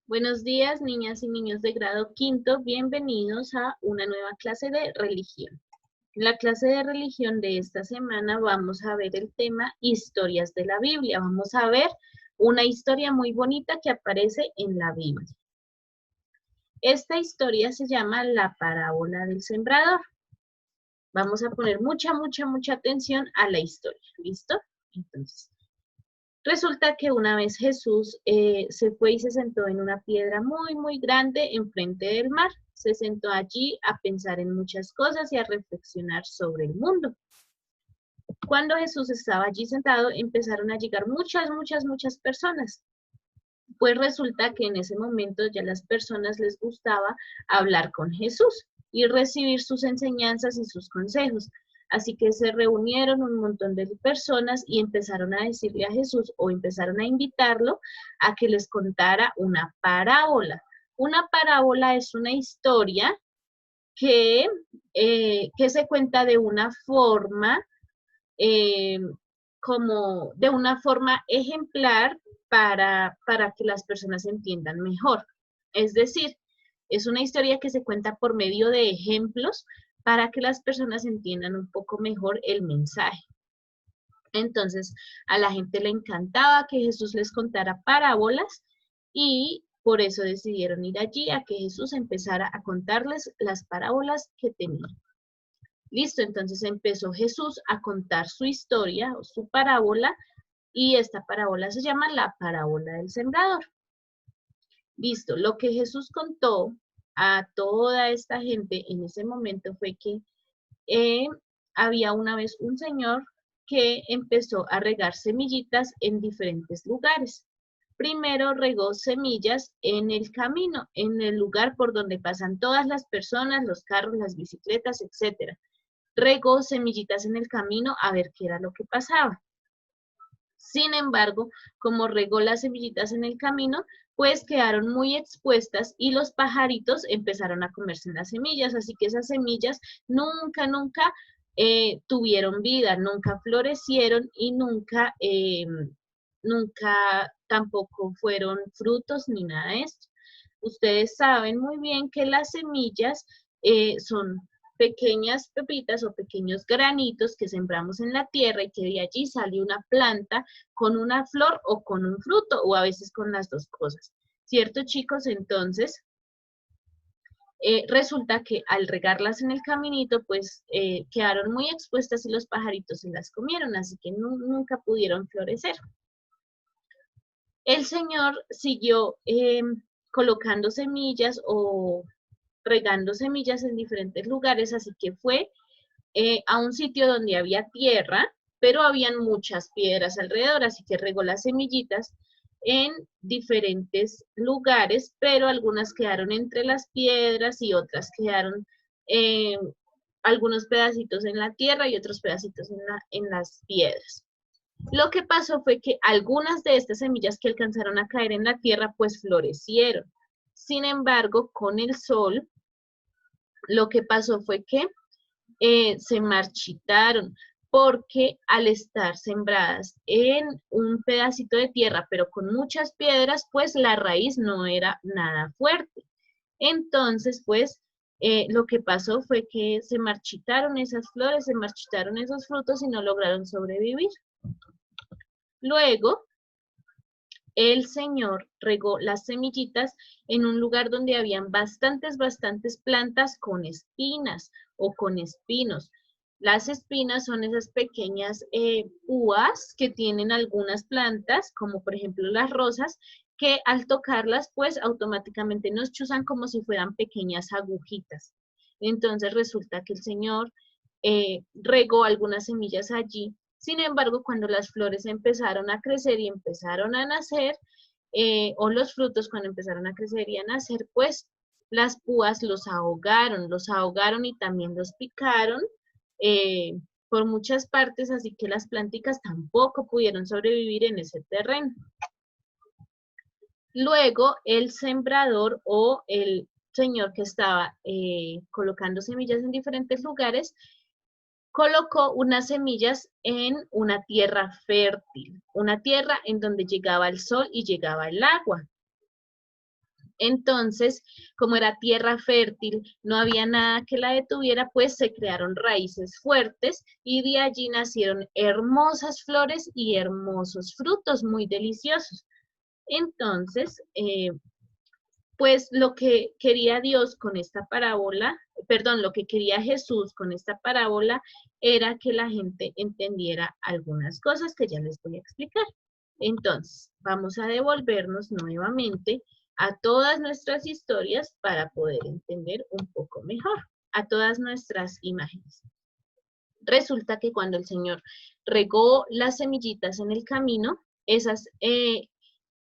Buenos días, niñas y niños de grado quinto. Bienvenidos a una nueva clase de religión. En la clase de religión de esta semana vamos a ver el tema historias de la Biblia. Vamos a ver una historia muy bonita que aparece en la Biblia. Esta historia se llama la parábola del sembrador. Vamos a poner mucha atención a la historia. ¿Listo? Entonces, resulta que una vez Jesús se fue y se sentó en una piedra muy grande enfrente del mar. Se sentó allí a pensar en muchas cosas y a reflexionar sobre el mundo. Cuando Jesús estaba allí sentado, empezaron a llegar muchas personas. Pues resulta que en ese momento ya las personas les gustaba hablar con Jesús y recibir sus enseñanzas y sus consejos. Así que se reunieron un montón de personas y empezaron a decirle a Jesús o empezaron a invitarlo a que les contara una parábola. Una parábola es una historia que, que se cuenta de una forma, eh, como de una forma ejemplar para que las personas entiendan mejor. Es decir, es una historia que se cuenta por medio de ejemplos para que las personas entiendan un poco mejor el mensaje. Entonces, a la gente le encantaba que Jesús les contara parábolas y por eso decidieron ir allí a que Jesús empezara a contarles las parábolas que tenía. Listo, entonces empezó Jesús a contar su historia o su parábola y esta parábola se llama la parábola del sembrador. Listo, lo que Jesús contó a toda esta gente en ese momento fue que eh, había una vez un señor que empezó a regar semillitas en diferentes lugares. Primero regó semillas en el camino, en el lugar por donde pasan todas las personas, los carros, las bicicletas, etc. Regó semillitas en el camino a ver qué era lo que pasaba. Sin embargo, como regó las semillitas en el camino, pues quedaron muy expuestas y los pajaritos empezaron a comerse las semillas, así que esas semillas nunca tuvieron vida, nunca florecieron y nunca tampoco fueron frutos ni nada de esto. Ustedes saben muy bien que las semillas son pequeñas pepitas o pequeños granitos que sembramos en la tierra y que de allí sale una planta con una flor o con un fruto o a veces con las dos cosas. ¿Cierto, chicos? Entonces, resulta que al regarlas en el caminito, pues quedaron muy expuestas y los pajaritos se las comieron, así que nunca pudieron florecer. El Señor siguió colocando semillas o regando semillas en diferentes lugares, así que fue a un sitio donde había tierra, pero habían muchas piedras alrededor, así que regó las semillitas en diferentes lugares, pero algunas quedaron entre las piedras y otras quedaron eh, algunos pedacitos en la tierra y otros pedacitos en las piedras. Lo que pasó fue que algunas de estas semillas que alcanzaron a caer en la tierra, pues florecieron. Sin embargo, con el sol, lo que pasó fue que se marchitaron, porque al estar sembradas en un pedacito de tierra, pero con muchas piedras, pues la raíz no era nada fuerte. Entonces, pues, lo que pasó fue que se marchitaron esas flores, se marchitaron esos frutos y no lograron sobrevivir. Luego, el Señor regó las semillitas en un lugar donde habían bastantes plantas con espinas o con espinos. Las espinas son esas pequeñas púas que tienen algunas plantas, como por ejemplo las rosas, que al tocarlas, pues automáticamente nos chuzan como si fueran pequeñas agujitas. Entonces resulta que el Señor regó algunas semillas allí. Sin embargo, cuando las flores empezaron a crecer y empezaron a nacer, o los frutos cuando empezaron a crecer y a nacer, pues las púas los ahogaron y también los picaron por muchas partes, así que las planticas tampoco pudieron sobrevivir en ese terreno. Luego, el sembrador o el señor que estaba colocando semillas en diferentes lugares, colocó unas semillas en una tierra fértil, una tierra en donde llegaba el sol y llegaba el agua. Entonces, como era tierra fértil, no había nada que la detuviera, pues se crearon raíces fuertes y de allí nacieron hermosas flores y hermosos frutos muy deliciosos. Entonces, pues lo que quería Dios con esta parábola, perdón, lo que quería Jesús con esta parábola era que la gente entendiera algunas cosas que ya les voy a explicar. Entonces, vamos a devolvernos nuevamente a todas nuestras historias para poder entender un poco mejor, a todas nuestras imágenes. Resulta que cuando el Señor regó las semillitas en el camino,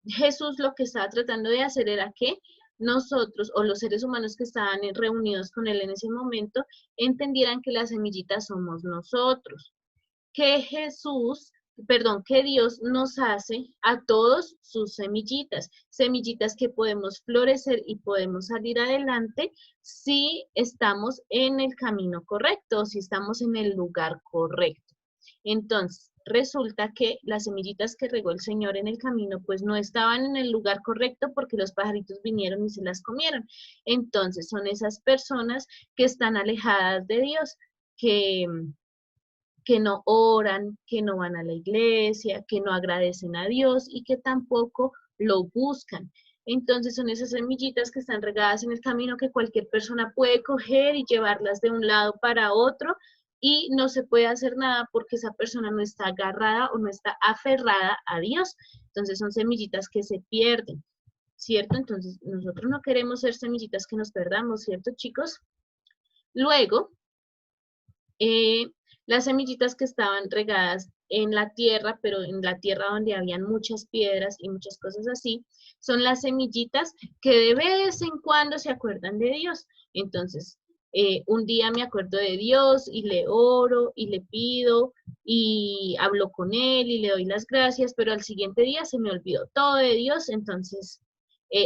Jesús lo que estaba tratando de hacer era que nosotros o los seres humanos que estaban reunidos con él en ese momento entendieran que las semillitas somos nosotros, que que Dios nos hace a todos sus semillitas, semillitas que podemos florecer y podemos salir adelante si estamos en el camino correcto, si estamos en el lugar correcto. Entonces, resulta que las semillitas que regó el Señor en el camino, pues no estaban en el lugar correcto porque los pajaritos vinieron y se las comieron. Entonces, son esas personas que están alejadas de Dios, que que no oran, que no van a la iglesia, que no agradecen a Dios y que tampoco lo buscan. Entonces son esas semillitas que están regadas en el camino que cualquier persona puede coger y llevarlas de un lado para otro y no se puede hacer nada porque esa persona no está agarrada o no está aferrada a Dios. Entonces son semillitas que se pierden, ¿cierto? Entonces nosotros no queremos ser semillitas que nos perdamos, ¿cierto, chicos? Luego, eh, las semillitas que estaban regadas en la tierra, pero en la tierra donde habían muchas piedras y muchas cosas así, son las semillitas que de vez en cuando se acuerdan de Dios. Entonces, un día me acuerdo de Dios y le oro y le pido y hablo con Él y le doy las gracias, pero al siguiente día se me olvidó todo de Dios, entonces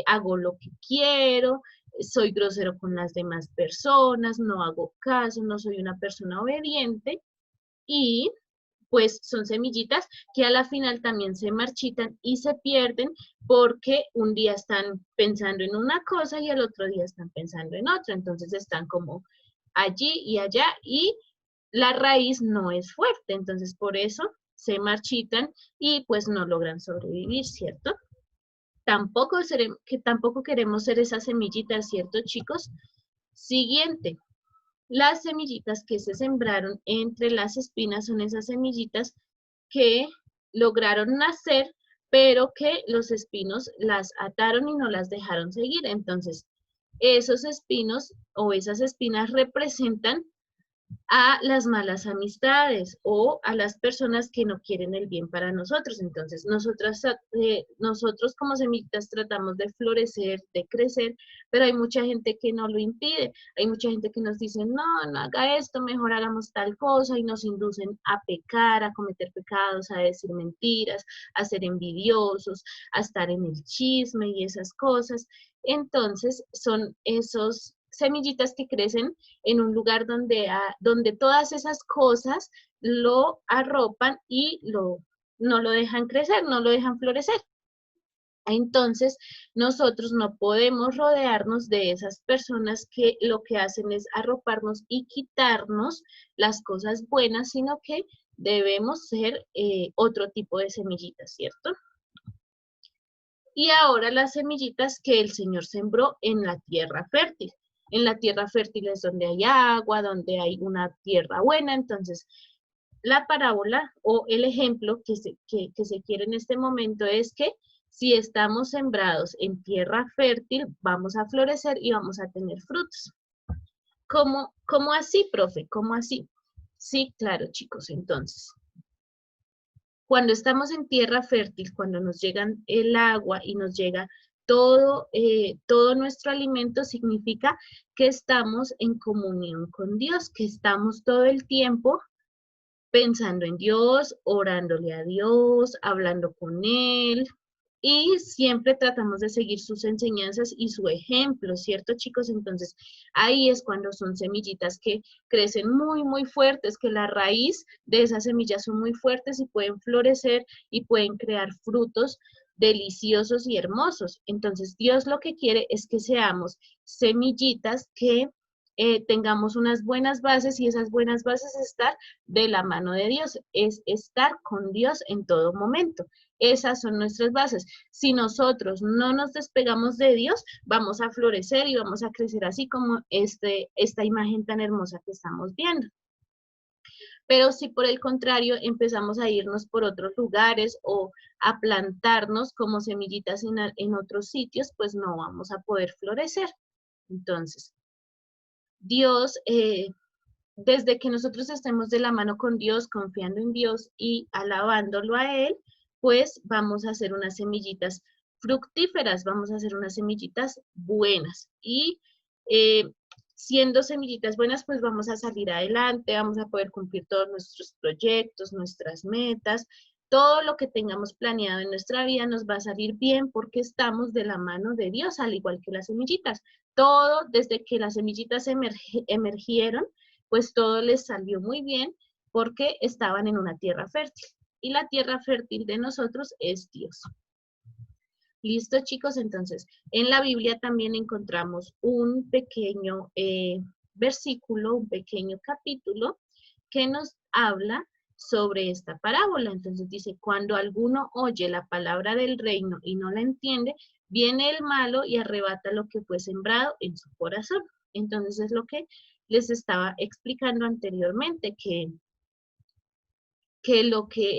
hago lo que quiero, soy grosero con las demás personas, no hago caso, no soy una persona obediente y pues son semillitas que a la final también se marchitan y se pierden porque un día están pensando en una cosa y al otro día están pensando en otra, entonces están como allí y allá y la raíz no es fuerte, entonces por eso se marchitan y pues no logran sobrevivir, ¿cierto? Tampoco queremos ser esas semillitas, ¿cierto, chicos? Siguiente, las semillitas que se sembraron entre las espinas son esas semillitas que lograron nacer, pero que los espinos las ataron y no las dejaron seguir. Entonces, esos espinos o esas espinas representan a las malas amistades o a las personas que no quieren el bien para nosotros. Entonces, nosotros como semillitas tratamos de florecer, de crecer, pero hay mucha gente que no lo impide. Hay mucha gente que nos dice, no, no haga esto, mejor hagamos tal cosa y nos inducen a pecar, a cometer pecados, a decir mentiras, a ser envidiosos, a estar en el chisme y esas cosas. Entonces, son esos semillitas que crecen en un lugar donde todas esas cosas lo arropan y no lo dejan crecer, no lo dejan florecer. Entonces, nosotros no podemos rodearnos de esas personas que lo que hacen es arroparnos y quitarnos las cosas buenas, sino que debemos ser otro tipo de semillitas, ¿cierto? Y ahora las semillitas que el Señor sembró en la tierra fértil. En la tierra fértil es donde hay agua, donde hay una tierra buena. Entonces, la parábola o el ejemplo que se quiere en este momento es que si estamos sembrados en tierra fértil, vamos a florecer y vamos a tener frutos. ¿Cómo así, profe? ¿Cómo así? Sí, claro, chicos. Entonces, cuando estamos en tierra fértil, cuando nos llega el agua y nos llega todo nuestro alimento, significa que estamos en comunión con Dios, que estamos todo el tiempo pensando en Dios, orándole a Dios, hablando con Él. Y siempre tratamos de seguir sus enseñanzas y su ejemplo, ¿cierto, chicos? Entonces, ahí es cuando son semillitas que crecen muy, muy fuertes, que la raíz de esas semillas son muy fuertes y pueden florecer y pueden crear frutos deliciosos y hermosos. Entonces, Dios lo que quiere es que seamos semillitas que tengamos unas buenas bases, y esas buenas bases es estar de la mano de Dios, es estar con Dios en todo momento. Esas son nuestras bases. Si nosotros no nos despegamos de Dios, vamos a florecer y vamos a crecer así como esta imagen tan hermosa que estamos viendo. Pero si por el contrario empezamos a irnos por otros lugares o a plantarnos como semillitas en otros sitios, pues no vamos a poder florecer. Entonces, Dios, desde que nosotros estemos de la mano con Dios, confiando en Dios y alabándolo a Él, pues vamos a hacer unas semillitas fructíferas, vamos a hacer unas semillitas buenas. Y siendo semillitas buenas, pues vamos a salir adelante, vamos a poder cumplir todos nuestros proyectos, nuestras metas, todo lo que tengamos planeado en nuestra vida nos va a salir bien porque estamos de la mano de Dios, al igual que las semillitas. Todo, desde que las semillitas emergieron, pues todo les salió muy bien porque estaban en una tierra fértil. Y la tierra fértil de nosotros es Dios. ¿Listo, chicos? Entonces, en la Biblia también encontramos un pequeño versículo, un pequeño capítulo que nos habla sobre esta parábola. Entonces dice, cuando alguno oye la palabra del reino y no la entiende, viene el malo y arrebata lo que fue sembrado en su corazón. Entonces es lo que les estaba explicando anteriormente, que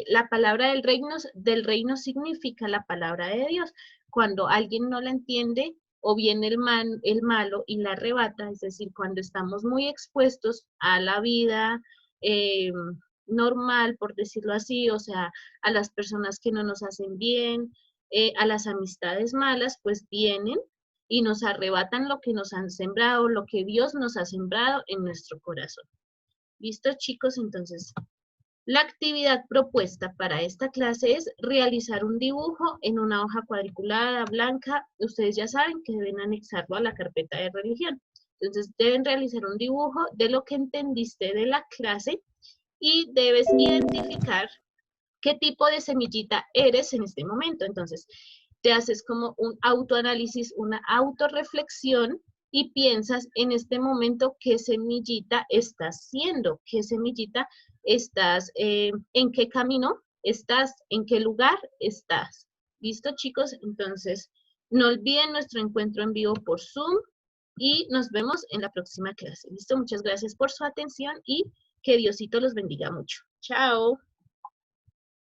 la palabra del reino significa la palabra de Dios. Cuando alguien no la entiende o viene el malo y la arrebata, es decir, cuando estamos muy expuestos a la vida normal, por decirlo así, o sea, a las personas que no nos hacen bien, a las amistades malas, pues vienen y nos arrebatan lo que nos han sembrado, lo que Dios nos ha sembrado en nuestro corazón. ¿Listo, chicos? Entonces, la actividad propuesta para esta clase es realizar un dibujo en una hoja cuadriculada blanca. Ustedes ya saben que deben anexarlo a la carpeta de religión. Entonces, deben realizar un dibujo de lo que entendiste de la clase y debes identificar qué tipo de semillita eres en este momento. Entonces, te haces como un autoanálisis, una autorreflexión y piensas en este momento qué semillita estás siendo, qué semillita estás, en qué camino estás, en qué lugar estás. ¿Listo, chicos? Entonces, no olviden nuestro encuentro en vivo por Zoom y nos vemos en la próxima clase. ¿Listo? Muchas gracias por su atención y que Diosito los bendiga mucho. Chao.